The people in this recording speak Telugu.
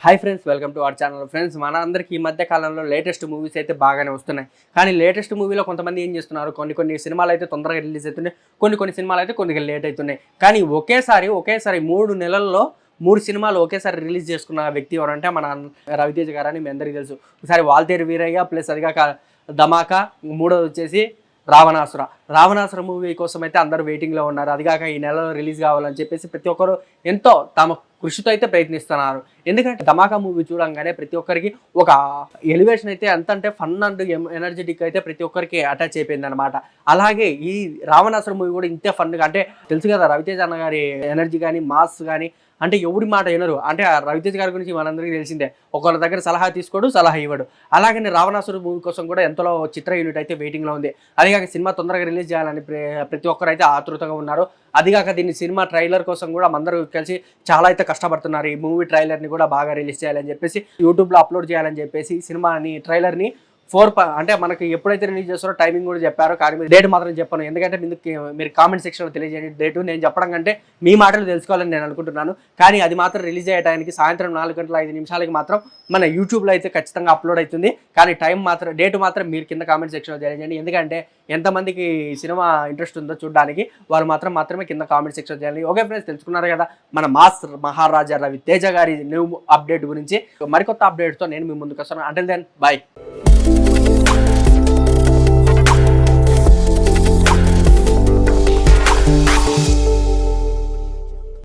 Hi friends, welcome to our channel. Friends, మన అందరికీ ఈ మధ్య కాలంలో లేటెస్ట్ మూవీస్ అయితే బాగానే వస్తున్నాయి. కానీ లేటెస్ట్ మూవీలో కొంతమంది ఏం చేస్తున్నారు, కొన్ని సినిమాలు అయితే తొందరగా రిలీజ్ అవుతున్నాయి, కొన్ని సినిమాలు అయితే కొద్దిగా లేట్ అవుతున్నాయి. కానీ ఒకేసారి 3 నెలల్లో 3 సినిమాలు ఒకేసారి రిలీజ్ చేసుకున్న వ్యక్తి ఎవరంటే మన రవితేజ గారు అని మీ అందరికీ తెలుసు. ఒకసారి వాల్తేరు వీరయ్య ప్లస్ అదిగాక ధమాకా, మూడోది వచ్చేసి రావణాసుర మూవీ కోసం అయితే అందరూ వెయిటింగ్లో ఉన్నారు. అదిగాక ఈ నెలలో రిలీజ్ కావాలని చెప్పేసి ప్రతి ఒక్కరు ఎంతో తమ కృషితో అయితే ప్రయత్నిస్తున్నారు. ఎందుకంటే ధమాకా మూవీ చూడంగానే ప్రతి ఒక్కరికి ఒక ఎలివేషన్ అయితే ఎంత అంటే ఫన్ అండ్ ఎనర్జెటిక్ అయితే ప్రతి ఒక్కరికి అటాచ్ అయిపోయింది అనమాట. అలాగే ఈ రావణాసుర మూవీ కూడా ఇంతే ఫన్గా, అంటే తెలుసు కదా రవితేజ అన్న గారి ఎనర్జీ కానీ మాస్ కానీ, అంటే ఎవరి మాట వినరు. అంటే ఆ రవితేజ గారి గురించి మనందరికీ తెలిసిందే, ఒకళ్ళ దగ్గర సలహా తీసుకోడు, సలహా ఇవ్వడు. అలాగనే రావణాసుర మూవీ కోసం కూడా ఎంతలో చిత్ర యూనిట్ అయితే వెయిటింగ్లో ఉంది. అదిగాక సినిమా తొందరగా రిలీజ్ చేయాలని ప్రతి ఒక్కరు అయితే ఆతృతగా ఉన్నారు. అదిగాక దీన్ని సినిమా ట్రైలర్ కోసం కూడా అందరూ కలిసి చాలా అయితే కష్టపడుతున్నారు. ఈ మూవీ ట్రైలర్ని కూడా బాగా రిలీజ్ చేయాలని చెప్పేసి, యూట్యూబ్లో అప్లోడ్ చేయాలని చెప్పేసి సినిమాని ట్రైలర్ని అంటే మనకి ఎప్పుడైతే రిలీజ్ చేస్తారో టైమింగ్ కూడా చెప్పారు. కానీ మీరు డేట్ మాత్రం చెప్పను, ఎందుకంటే మీరు కామెంట్ సెక్షన్లో తెలియజేయండి డేటు. నేను చెప్పడం కంటే మీ మాటలు తెలుసుకోవాలని నేను అనుకుంటున్నాను. కానీ అది మాత్రం రిలీజ్ అయ్యే టైంకి సాయంత్రం 4:05 మాత్రం మన యూట్యూబ్లో అయితే ఖచ్చితంగా అప్లోడ్ అవుతుంది. కానీ డేట్ మాత్రం మీరు కింద కామెంట్ సెక్షన్లో తెలియజేయండి. ఎందుకంటే ఎంతమందికి సినిమా ఇంట్రెస్ట్ ఉందో చూడడానికి వాళ్ళు మాత్రమే కింద కామెంట్ సెక్షన్ చేయాలి. ఓకే ఫ్రెండ్స్, తెలుసుకున్నారు కదా మన మాస్ మహారాజా రవితేజ గారి న్యూ అప్డేట్ గురించి. మరికొత్త అప్డేట్తో నేను మీ ముందుకు వస్తాను. Until then, by.